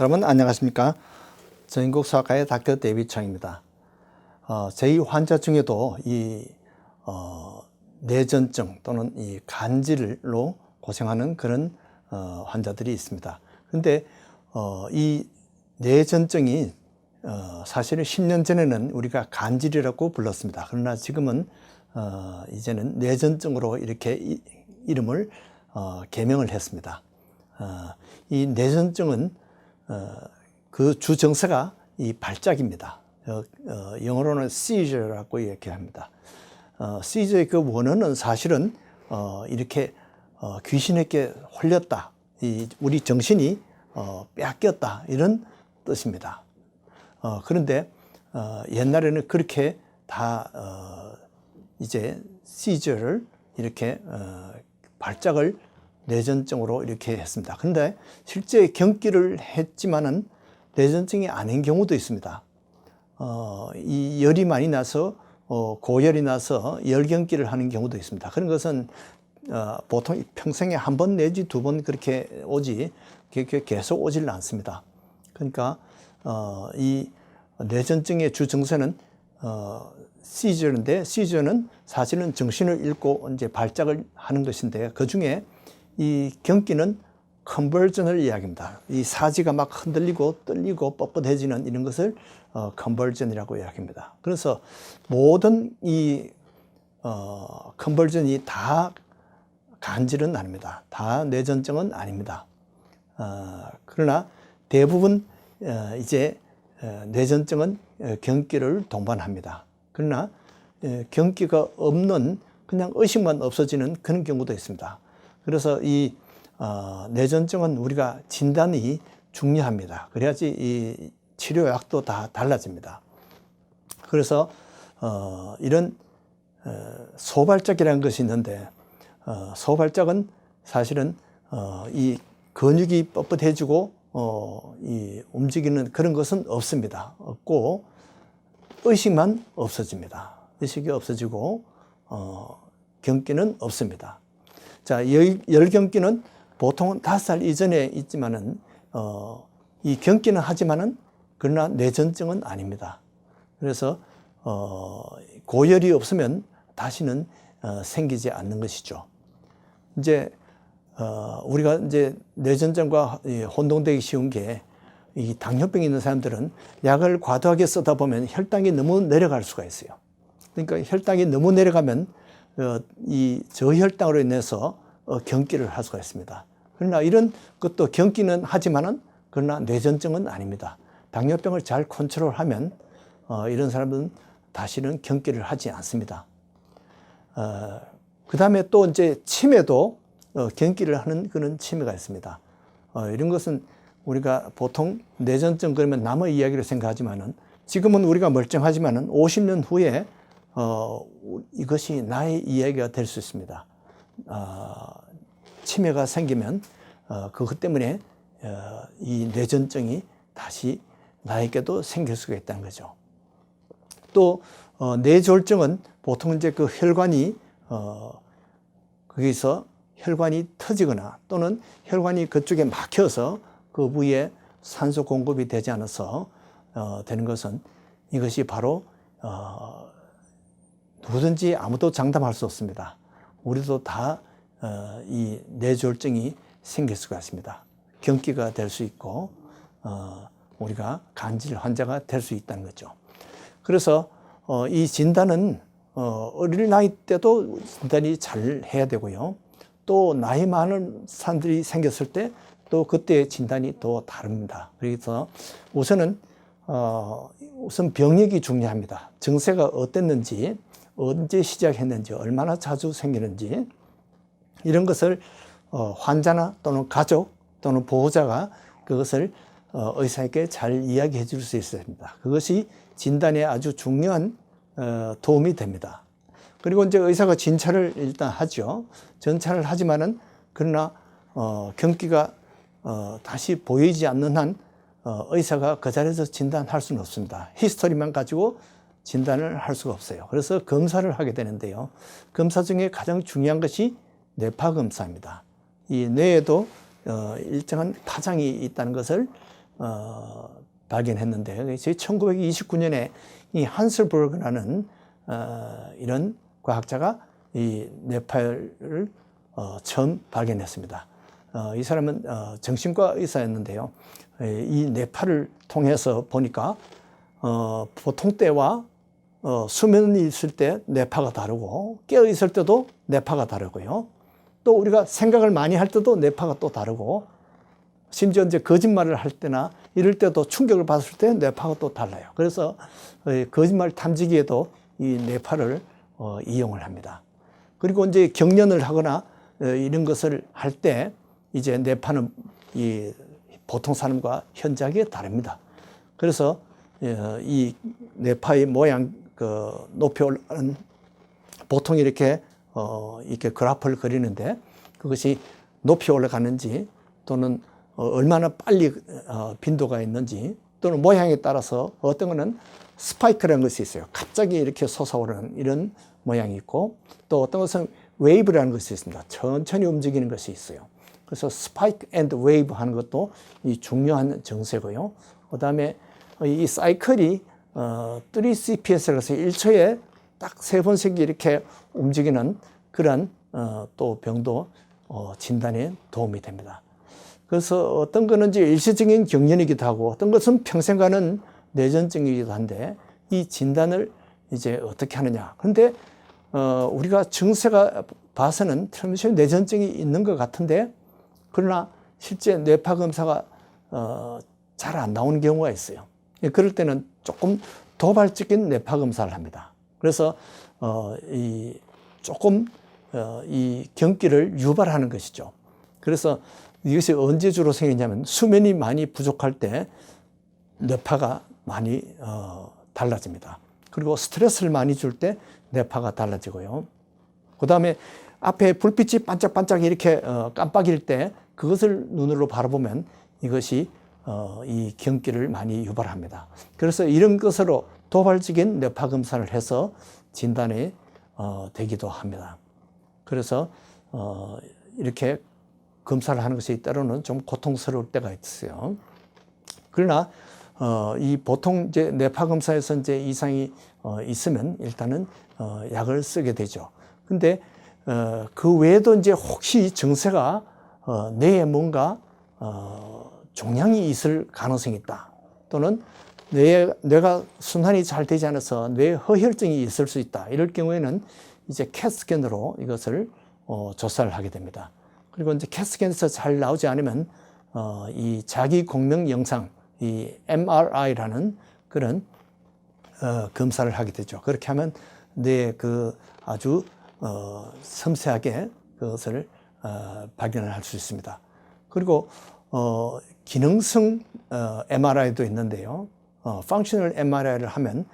여러분 안녕하십니까? 정인국수학과의 닥터 데이비드 창입니다. 저희 환자 중에도 이 뇌전증 또는 이 간질로 고생하는 그런 환자들이 있습니다. 그런데 이 뇌전증이 사실은 10년 전에는 우리가 간질이라고 불렀습니다. 그러나 지금은 이제는 뇌전증으로 이렇게 이름을 개명을 했습니다. 이 뇌전증은 그 주 증세가 이 발작입니다. 영어로는 seizure라고 이야기합니다. seizure의 그 원어는 사실은 이렇게 귀신에게 홀렸다, 우리 정신이 빼앗겼다 이런 뜻입니다. 그런데 옛날에는 그렇게 다 이제 seizure를 이렇게 발작을 뇌전증으로 이렇게 했습니다. 그런데 실제 경기를 했지만은 뇌전증이 아닌 경우도 있습니다. 이 열이 많이 나서 고열이 나서 열경기를 하는 경우도 있습니다. 그런 것은 보통 평생에 한 번 내지 두 번 그렇게 오지 계속 오지는 않습니다. 그러니까 이 뇌전증의 주 증세는 시저인데, 시저는 사실은 정신을 잃고 이제 발작을 하는 것인데, 그 중에 이 경기는 컨버전을 이야기합니다. 이 사지가 막 흔들리고 떨리고 뻣뻣해지는 이런 것을 컨버전이라고 이야기합니다. 그래서 모든 이 컨버전이 다 간질은 아닙니다. 다 뇌전증은 아닙니다. 그러나 대부분 이제 뇌전증은 경기를 동반합니다. 그러나 경기가 없는 그냥 의식만 없어지는 그런 경우도 있습니다. 그래서 이 뇌전증은 우리가 진단이 중요합니다. 그래야지 이 치료약도 다 달라집니다. 그래서 이런 소발작이라는 것이 있는데, 소발작은 사실은 이 근육이 뻣뻣해지고 이 움직이는 그런 것은 없습니다. 없고 의식만 없어집니다. 의식이 없어지고 경기는 없습니다. 자, 열경기는 보통은 5살 이전에 있지만은 이 경기는 하지만은 그러나 뇌전증은 아닙니다. 그래서 고열이 없으면 다시는 생기지 않는 것이죠. 이제 우리가 이제 뇌전증과 혼동되기 쉬운 게, 이 당뇨병이 있는 사람들은 약을 과도하게 쓰다 보면 혈당이 너무 내려갈 수가 있어요. 그러니까 혈당이 너무 내려가면 이 저혈당으로 인해서 경기를 할 수가 있습니다. 그러나 이런 것도 경기는 하지만은 그러나 뇌전증은 아닙니다. 당뇨병을 잘 컨트롤하면 이런 사람들은 다시는 경기를 하지 않습니다. 그 다음에 또 이제 치매도 경기를 하는 그런 치매가 있습니다. 이런 것은 우리가 보통 뇌전증 그러면 남의 이야기를 생각하지만은, 지금은 우리가 멀쩡하지만은 50년 후에 이것이 나의 이야기가 될 수 있습니다. 치매가 생기면 그것 때문에 이 뇌전증이 다시 나에게도 생길 수가 있다는 거죠. 또 뇌졸중은 보통 이제 그 혈관이 거기서 혈관이 터지거나 또는 혈관이 그쪽에 막혀서 그 부위에 산소 공급이 되지 않아서 되는 것은, 이것이 바로 누구든지 아무도 장담할 수 없습니다. 우리도 다 이 뇌졸중이 생길 수가 있습니다. 경기가 될 수 있고 우리가 간질 환자가 될 수 있다는 거죠. 그래서 이 진단은 어릴 나이 때도 진단이 잘 해야 되고요. 또 나이 많은 사람들이 생겼을 때 또 그때 진단이 또 다릅니다. 그래서 우선 병력이 중요합니다. 증세가 어땠는지, 언제 시작했는지, 얼마나 자주 생기는지, 이런 것을 환자나 또는 가족 또는 보호자가 그것을 의사에게 잘 이야기해 줄 수 있어야 합니다. 그것이 진단에 아주 중요한 도움이 됩니다. 그리고 이제 의사가 진찰을 일단 하죠. 진찰을 하지만은 그러나 경기가 다시 보이지 않는 한 의사가 그 자리에서 진단할 수는 없습니다. 히스토리만 가지고 진단을 할 수가 없어요. 그래서 검사를 하게 되는데요. 검사 중에 가장 중요한 것이 뇌파 검사입니다. 이 뇌에도 일정한 파장이 있다는 것을 발견했는데, 1929년에 이 한슬버그라는 이런 과학자가 이 뇌파를 처음 발견했습니다. 이 사람은 정신과 의사였는데요. 이 뇌파를 통해서 보니까 보통 때와 수면이 있을 때 뇌파가 다르고 깨어 있을 때도 뇌파가 다르고요. 또 우리가 생각을 많이 할 때도 뇌파가 또 다르고, 심지어 이제 거짓말을 할 때나 이럴 때도 충격을 받았을 때 뇌파가 또 달라요. 그래서 거짓말 탐지기에도 이 뇌파를 이용을 합니다. 그리고 이제 경련을 하거나 이런 것을 할 때 이제 뇌파는 이 보통 사람과 현저하게 다릅니다. 그래서 이 뇌파의 모양, 높이 올라가는, 보통 이렇게 그래프를 그리는데, 그것이 높이 올라가는지 또는 얼마나 빨리 빈도가 있는지, 또는 모양에 따라서 어떤 거는 스파이크라는 것이 있어요. 갑자기 이렇게 솟아오르는 이런 모양이 있고, 또 어떤 것은 웨이브라는 것이 있습니다. 천천히 움직이는 것이 있어요. 그래서 스파이크 앤드 웨이브 하는 것도 이 중요한 정세고요. 그 다음에 이 사이클이 3CPS라서 1초에 딱 3번씩 이렇게 움직이는 그런 또 병도 진단에 도움이 됩니다. 그래서 어떤 거는 이제 일시적인 경련이기도 하고, 어떤 것은 평생 가는 뇌전증이기도 한데, 이 진단을 이제 어떻게 하느냐. 그런데 우리가 증세가 봐서는 트랜스미션 뇌전증이 있는 것 같은데, 그러나 실제 뇌파 검사가 잘 안 나오는 경우가 있어요. 그럴 때는 조금 도발적인 뇌파 검사를 합니다. 그래서 조금 이 경기를 유발하는 것이죠. 그래서 이것이 언제 주로 생기냐면, 수면이 많이 부족할 때 뇌파가 많이 달라집니다. 그리고 스트레스를 많이 줄 때 뇌파가 달라지고요. 그 다음에 앞에 불빛이 반짝반짝 이렇게 깜빡일 때 그것을 눈으로 바라보면 이것이 이 경기를 많이 유발합니다. 그래서 이런 것으로 도발적인 뇌파 검사를 해서 진단이 되기도 합니다. 그래서 이렇게 검사를 하는 것이 때로는 좀 고통스러울 때가 있어요. 그러나 이 보통 이제 뇌파 검사에서 이제 이상이 있으면 일단은 약을 쓰게 되죠. 근데 그 외에도 이제 혹시 증세가 뇌에 뭔가 종양이 있을 가능성이 있다, 또는 뇌가 순환이 잘 되지 않아서 뇌 허혈증이 있을 수 있다, 이럴 경우에는 이제 캣스캔으로 이것을 조사를 하게 됩니다. 그리고 이제 캣스캔에서 잘 나오지 않으면 이 자기 공명 영상, 이 MRI라는 그런 검사를 하게 되죠. 그렇게 하면 뇌 아주 섬세하게 그것을 발견을 할 수 있습니다. 그리고 기능성 MRI도 있는데요. 펑셔널 MRI를 하면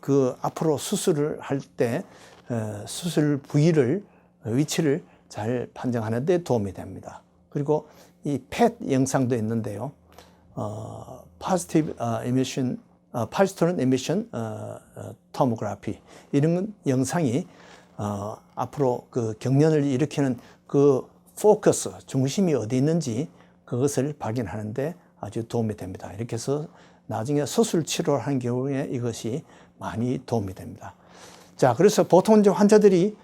그 앞으로 수술을 할 때 수술 부위를, 위치를 잘 판정하는 데 도움이 됩니다. 그리고 이 PET 영상도 있는데요. Positive Emission Tomography, 이런 영상이 앞으로 그 경련을 일으키는 그 포커스, 중심이 어디 있는지 그것을 발견하는데 아주 도움이 됩니다. 이렇게 해서 나중에 수술 치료를 하는 경우에 이것이 많이 도움이 됩니다. 자, 그래서 보통 이제 환자들이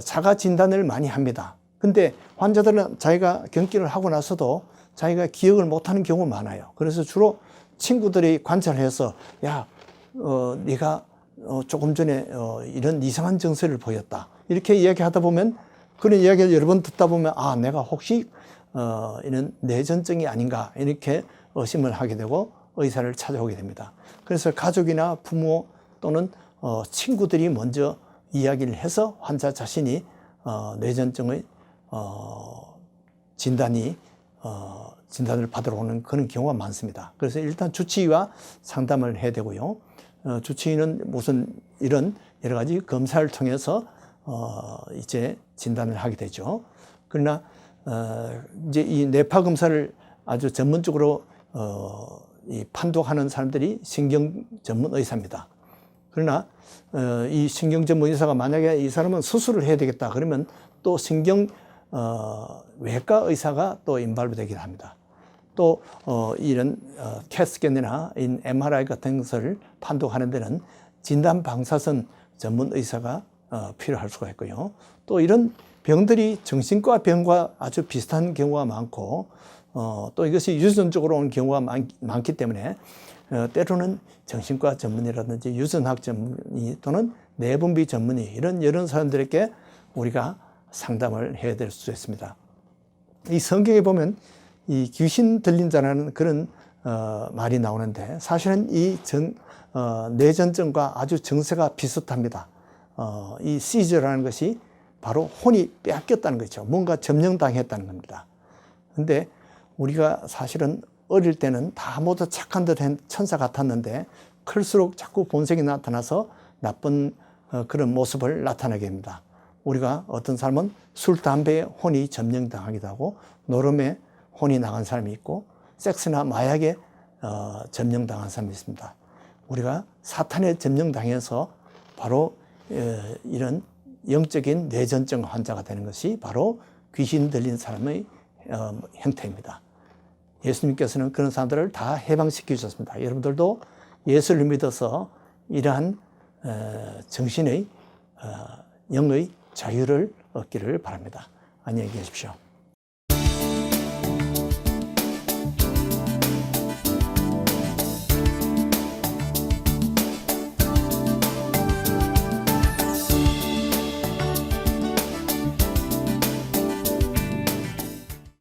자가 진단을 많이 합니다. 근데 환자들은 자기가 경기를 하고 나서도 자기가 기억을 못하는 경우가 많아요. 그래서 주로 친구들이 관찰해서, 야, 네가 조금 전에 이런 이상한 증세를 보였다, 이렇게 이야기하다 보면, 그런 이야기를 여러 번 듣다 보면, 아, 내가 혹시 이런 뇌전증이 아닌가, 이렇게 의심을 하게 되고 의사를 찾아오게 됩니다. 그래서 가족이나 부모 또는 친구들이 먼저 이야기를 해서 환자 자신이 뇌전증의 진단을 받으러 오는 그런 경우가 많습니다. 그래서 일단 주치의와 상담을 해야 되고요. 주치의는 무슨 이런 여러 가지 검사를 통해서 이제 진단을 하게 되죠. 그러나 이제 이 뇌파 검사를 아주 전문적으로 이 판독하는 사람들이 신경 전문 의사입니다. 그러나 이 신경 전문 의사가 만약에 이 사람은 수술을 해야 되겠다 그러면 또 신경 외과 의사가 또 인발부 되기도 합니다. 또 이런 CAT-스캔이나 MRI 같은 것을 판독하는 데는 진단 방사선 전문 의사가 필요할 수가 있고요. 또 이런 병들이 정신과 병과 아주 비슷한 경우가 많고 또 이것이 유전적으로 온 경우가 많기 때문에 때로는 정신과 전문의라든지 유전학 전문의 또는 내분비 전문의 이런 사람들에게 우리가 상담을 해야 될 수 있습니다. 이 성경에 보면 이 귀신 들린 자라는 그런 말이 나오는데 사실은 이 뇌전증과 아주 증세가 비슷합니다. 이 시저라는 것이 바로 혼이 빼앗겼다는 거죠. 뭔가 점령당했다는 겁니다. 근데 우리가 사실은 어릴 때는 다 모두 착한 듯한 천사 같았는데 클수록 자꾸 본색이 나타나서 나쁜 그런 모습을 나타내게 합니다. 우리가 어떤 사람은 술, 담배에 혼이 점령당하기도 하고 노름에 혼이 나간 사람이 있고 섹스나 마약에 점령당한 사람이 있습니다. 우리가 사탄에 점령당해서 바로 이런 영적인 뇌전증 환자가 되는 것이 바로 귀신 들린 사람의 형태입니다. 예수님께서는 그런 사람들을 다 해방시켜 주셨습니다. 여러분들도 예수를 믿어서 이러한 정신의 영의 자유를 얻기를 바랍니다. 안녕히 계십시오.